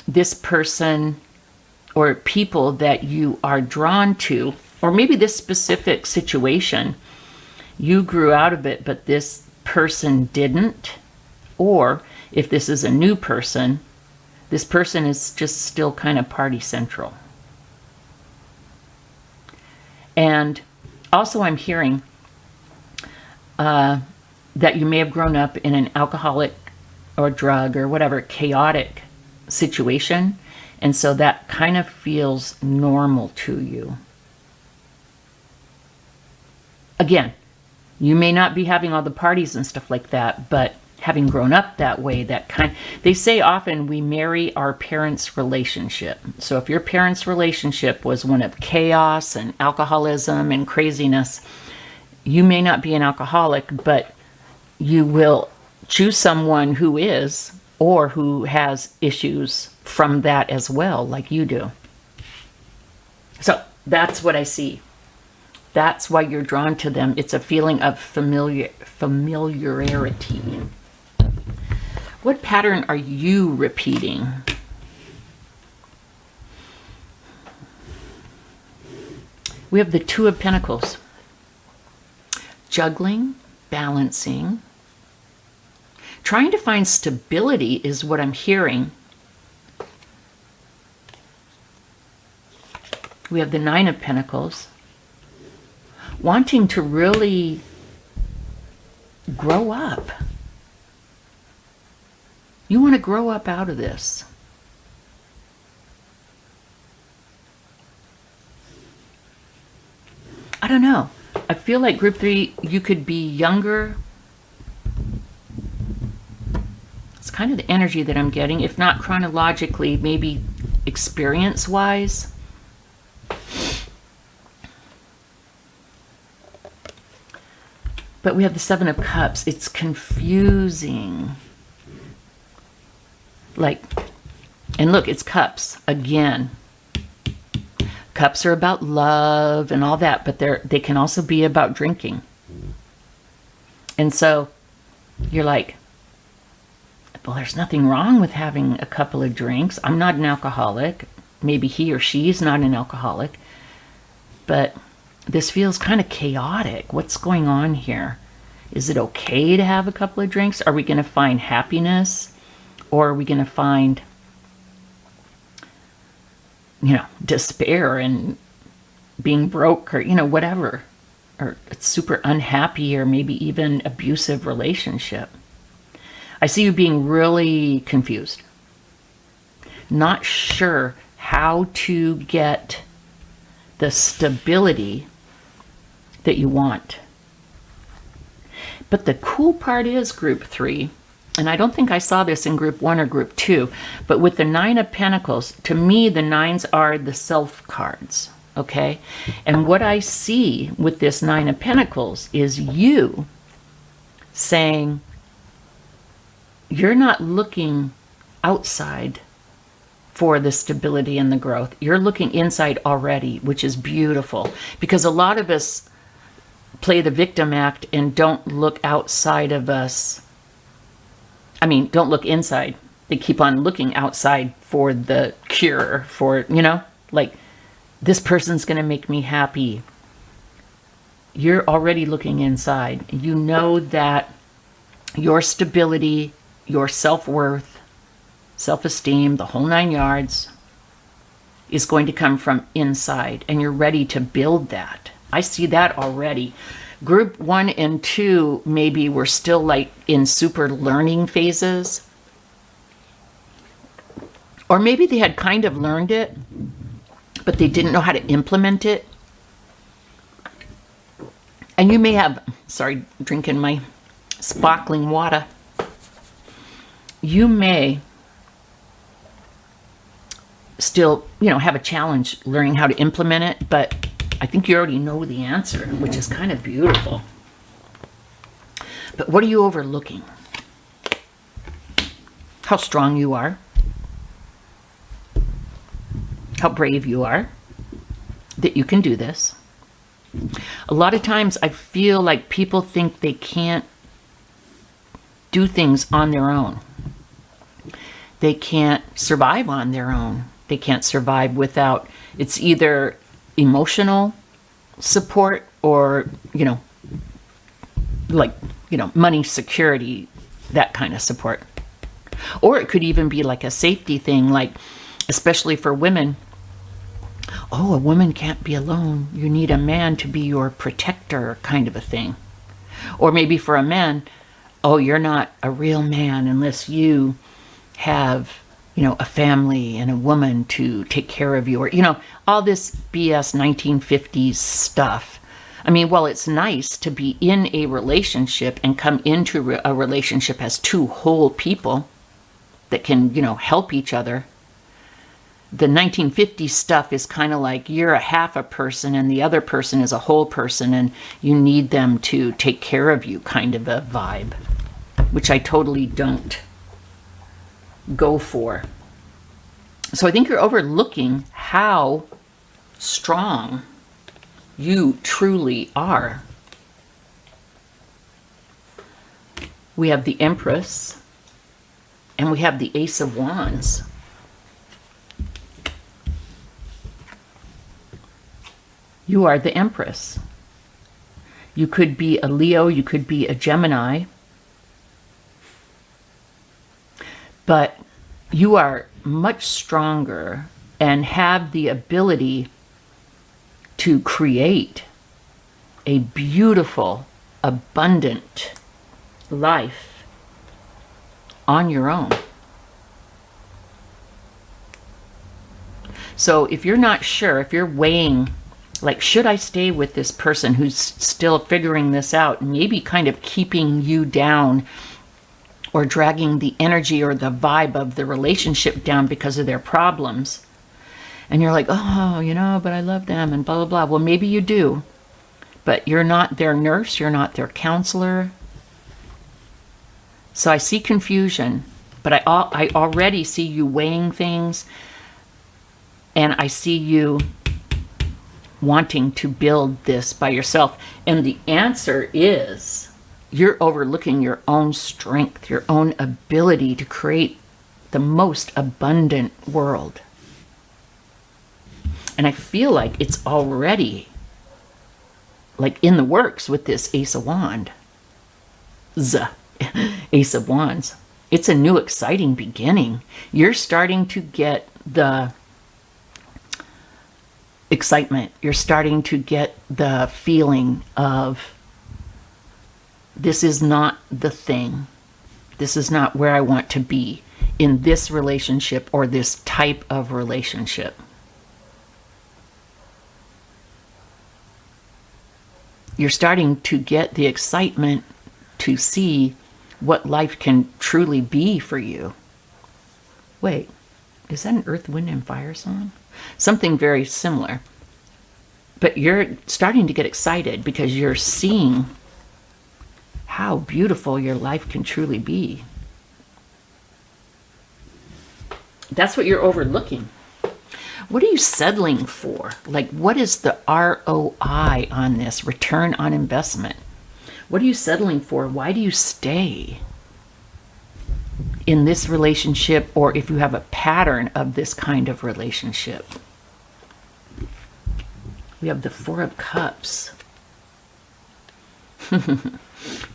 this person or people that you are drawn to, or maybe this specific situation, you grew out of it, but this person didn't. Or if this is a new person, this person is just still kind of party central. And also I'm hearing that you may have grown up in an alcoholic or drug or whatever chaotic situation. And so that kind of feels normal to you. Again, you may not be having all the parties and stuff like that, but having grown up that way, they say often we marry our parents' relationship. So if your parents' relationship was one of chaos and alcoholism and craziness, you may not be an alcoholic, but you will choose someone who is, or who has issues from that as well, like you do. So that's what I see. That's why you're drawn to them. It's a feeling of familiarity. What pattern are you repeating? We have the Two of Pentacles. Juggling, balancing. Trying to find stability is what I'm hearing. We have the Nine of Pentacles. Wanting to really grow up. You want to grow up out of this. I don't know. I feel like group 3, you could be younger. It's kind of the energy that I'm getting, if not chronologically, maybe experience-wise. But we have the Seven of Cups. It's confusing. Like, and look, it's cups again. Cups are about love and all that, but they can also be about drinking. And so you're like, well, there's nothing wrong with having a couple of drinks. I'm not an alcoholic. Maybe he or she is not an alcoholic. But this feels kind of chaotic. What's going on here? Is it okay to have a couple of drinks? Are we going to find happiness? Or are we going to find, you know, despair and being broke, or, you know, whatever, or it's super unhappy, or maybe even abusive relationship? I see you being really confused, not sure how to get the stability that you want. But the cool part is group 3, and I don't think I saw this in group 1 or group 2, but with the Nine of Pentacles, to me, the nines are the self cards, okay? And what I see with this Nine of Pentacles is you saying, you're not looking outside for the stability and the growth. You're looking inside already, which is beautiful, because a lot of us play the victim act and don't look outside of us. I mean, don't look inside. They keep on looking outside for the cure, for, you know, like, this person's going to make me happy. You're already looking inside. You know that your stability, your self-worth, self-esteem, the whole 9 yards, is going to come from inside, and you're ready to build that. I see that already. Group 1 and 2, maybe we're still like in super learning phases. Or maybe they had kind of learned it, but they didn't know how to implement it. And you may have, sorry, drinking my sparkling water. You may still, you know, have a challenge learning how to implement it, but I think you already know the answer, which is kind of beautiful. But what are you overlooking? How strong you are. How brave you are that you can do this. A lot of times I feel like people think they can't do things on their own. They can't survive on their own. They can't survive without, it's either emotional support or, money, security, that kind of support. Or it could even be like a safety thing, like, especially for women. Oh, a woman can't be alone. You need a man to be your protector, kind of a thing. Or maybe for a man, oh, you're not a real man unless you have, a family and a woman to take care of you. Or, all this BS 1950s stuff. I mean, well, it's nice to be in a relationship and come into a relationship as two whole people that can, help each other. The 1950s stuff is kind of like you're a half a person and the other person is a whole person and you need them to take care of you, kind of a vibe, which I totally don't go for. So I think you're overlooking how strong you truly are. We have the Empress and we have the Ace of Wands. You are the Empress. You could be a Leo, you could be a Gemini, but you are much stronger and have the ability to create a beautiful, abundant life on your own. So if you're not sure, if you're weighing, like, should I stay with this person who's still figuring this out, maybe kind of keeping you down or dragging the energy or the vibe of the relationship down because of their problems. And you're like, oh, but I love them and blah, blah, blah. Well, maybe you do, but you're not their nurse. You're not their counselor. So I see confusion, but I already see you weighing things. And I see you wanting to build this by yourself. And the answer is you're overlooking your own strength, your own ability to create the most abundant world. And I feel like it's already like in the works with this Ace of Wands. Ace of Wands. It's a new exciting beginning. You're starting to get the excitement. You're starting to get the feeling of this is not the thing. This is not where I want to be in this relationship or this type of relationship. You're starting to get the excitement to see what life can truly be for you. Wait, is that an Earth, Wind, and Fire song? Something very similar. But you're starting to get excited because you're seeing how beautiful your life can truly be. That's what you're overlooking. What are you settling for? Like, what is the ROI on this, return on investment? What are you settling for? Why do you stay in this relationship, or if you have a pattern of this kind of relationship? We have the Four of Cups.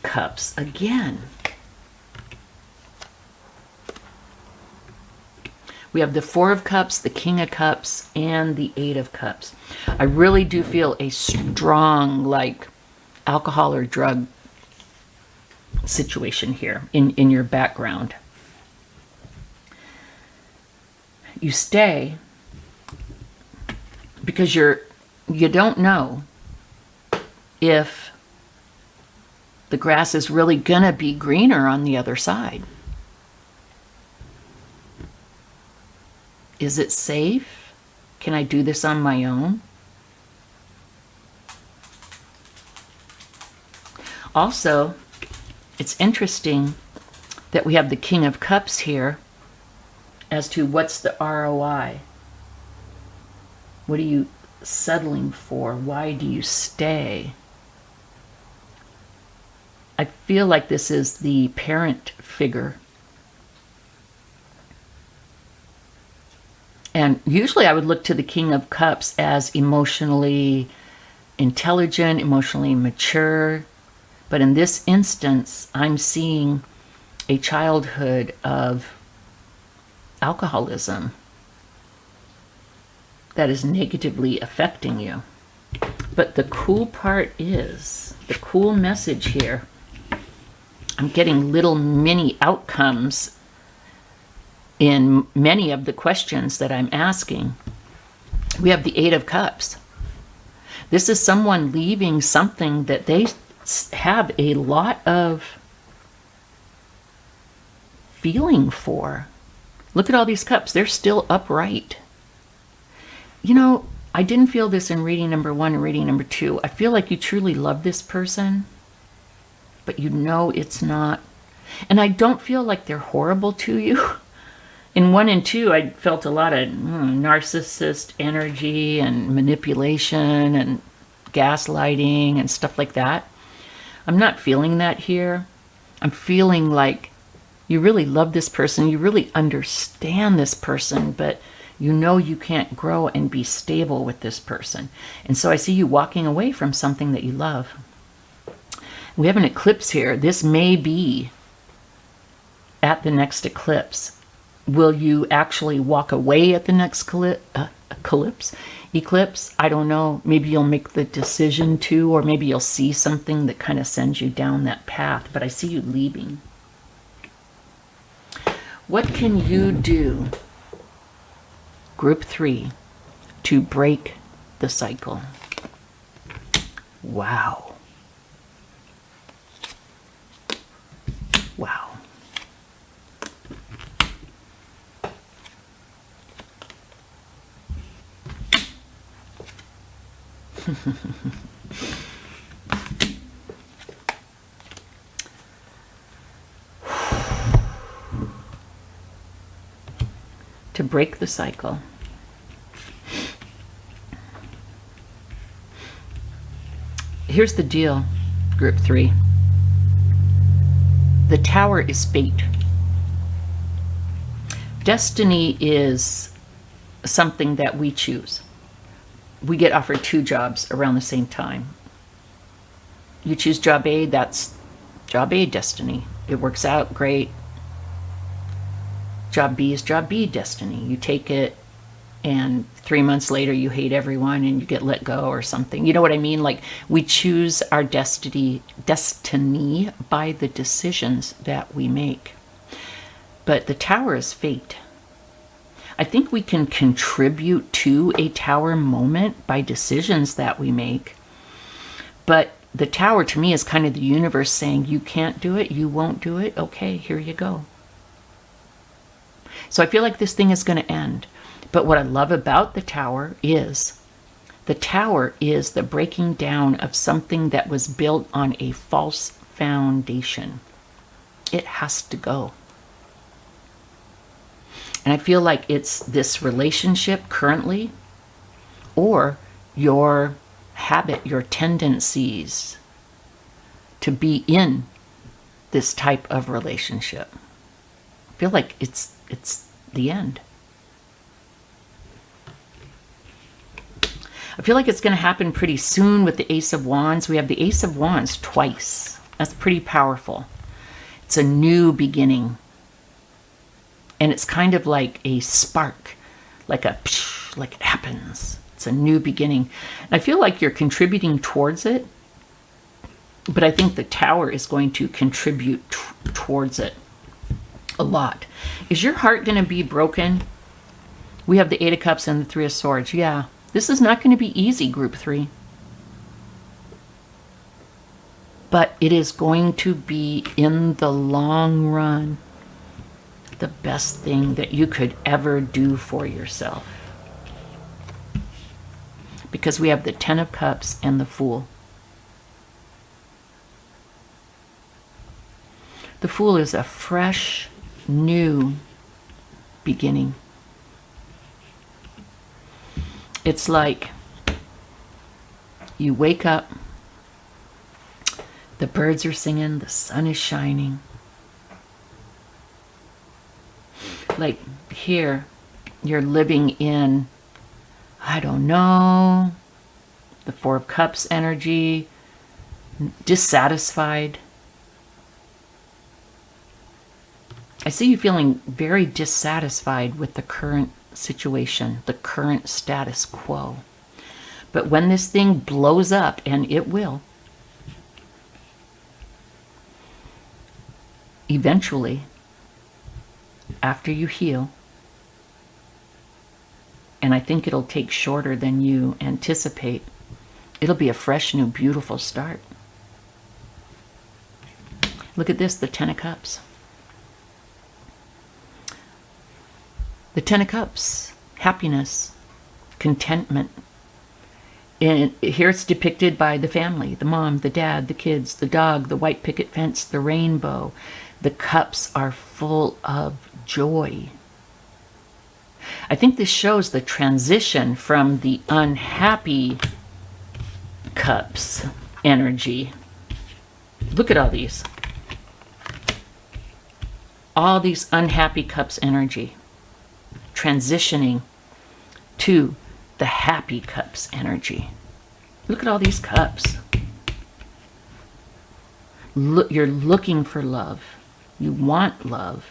Cups again. We have the Four of Cups, the King of Cups, and the Eight of Cups. I really do feel a strong, like, alcohol or drug situation here in your background. You stay because you don't know if the grass is really gonna be greener on the other side. Is it safe? Can I do this on my own? Also, it's interesting that we have the King of Cups here as to what's the ROI. What are you settling for? Why do you stay? I feel like this is the parent figure. And usually I would look to the King of Cups as emotionally intelligent, emotionally mature. But in this instance, I'm seeing a childhood of alcoholism that is negatively affecting you. But the cool part is, the cool message here, I'm getting little mini outcomes in many of the questions that I'm asking. We have the Eight of Cups. This is someone leaving something that they have a lot of feeling for. Look at all these cups. They're still upright. You know, I didn't feel this in reading number 1 and reading number 2. I feel like you truly love this person, but you know it's not. And I don't feel like they're horrible to you. In 1 and 2, I felt a lot of narcissist energy and manipulation and gaslighting and stuff like that. I'm not feeling that here. I'm feeling like you really love this person. You really understand this person, but you know you can't grow and be stable with this person. And so I see you walking away from something that you love. We have an eclipse here. This may be at the next eclipse. Will you actually walk away at the next eclipse? I don't know. Maybe you'll make the decision to, or maybe you'll see something that kind of sends you down that path. But I see you leaving. What can you do, Group 3, to break the cycle? Wow. Wow. To break the cycle. Here's the deal, Group 3. The Tower is fate. Destiny is something that we choose. We get offered 2 jobs around the same time. You choose job A, that's job A destiny. It works out great. Job B is job B destiny. You take it and 3 months later you hate everyone and you get let go or something. You know what I mean? Like, we choose our destiny by the decisions that we make. But the Tower is fate. I think we can contribute to a Tower moment by decisions that we make. But the Tower to me is kind of the universe saying, you can't do it, you won't do it, okay, here you go. So I feel like this thing is going to end. But what I love about the Tower is the breaking down of something that was built on a false foundation. It has to go. And I feel like it's this relationship currently, or your habit, your tendencies to be in this type of relationship. I feel like it's the end. I feel like it's going to happen pretty soon with the Ace of Wands. We have the Ace of Wands twice. That's pretty powerful. It's a new beginning. And it's kind of like a spark, like a psh, like it happens. It's a new beginning. And I feel like you're contributing towards it, but I think the Tower is going to contribute towards it a lot. Is your heart going to be broken? We have the Eight of Cups and the Three of Swords. Yeah, this is not going to be easy, Group 3. But it is going to be, in the long run, the best thing that you could ever do for yourself. Because we have the Ten of Cups and the Fool. The Fool is a fresh, new beginning. It's like you wake up, the birds are singing, the sun is shining. Like here, you're living in, I don't know, the Four of Cups energy, dissatisfied. I see you feeling very dissatisfied with the current situation, the current status quo. But when this thing blows up, and it will, eventually, after you heal, and I think it'll take shorter than you anticipate, it'll be a fresh, new, beautiful start. Look at this, the Ten of Cups. The Ten of Cups, happiness, contentment. And here it's depicted by the family, the mom, the dad, the kids, the dog, the white picket fence, the rainbow. The cups are full of joy. I think this shows the transition from the unhappy cups energy. Look at all these. All these unhappy cups energy. Transitioning to the happy cups energy. Look at all these cups. Look, you're looking for love. You want love.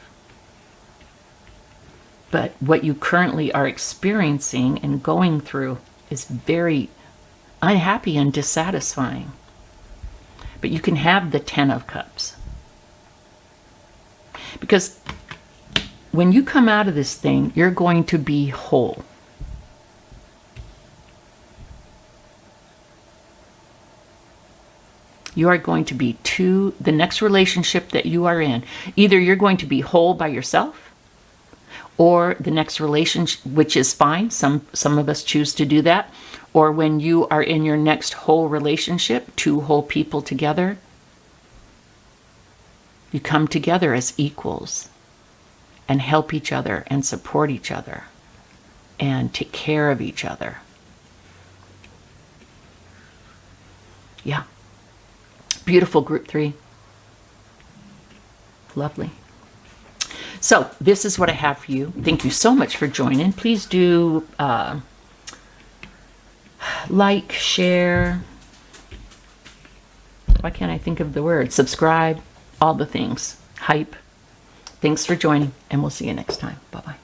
But what you currently are experiencing and going through is very unhappy and dissatisfying. But you can have the Ten of Cups. Because when you come out of this thing, you're going to be whole. You are going to be the next relationship that you are in. Either you're going to be whole by yourself, or the next relationship, which is fine. Some of us choose to do that. Or when you are in your next whole relationship, two whole people together, you come together as equals and help each other and support each other and take care of each other. Yeah. Beautiful group 3. Lovely. So this is what I have for you. Thank you so much for joining. Please do like, share. Why can't I think of the word? Subscribe. All the things. Hype. Thanks for joining, and we'll see you next time. Bye-bye.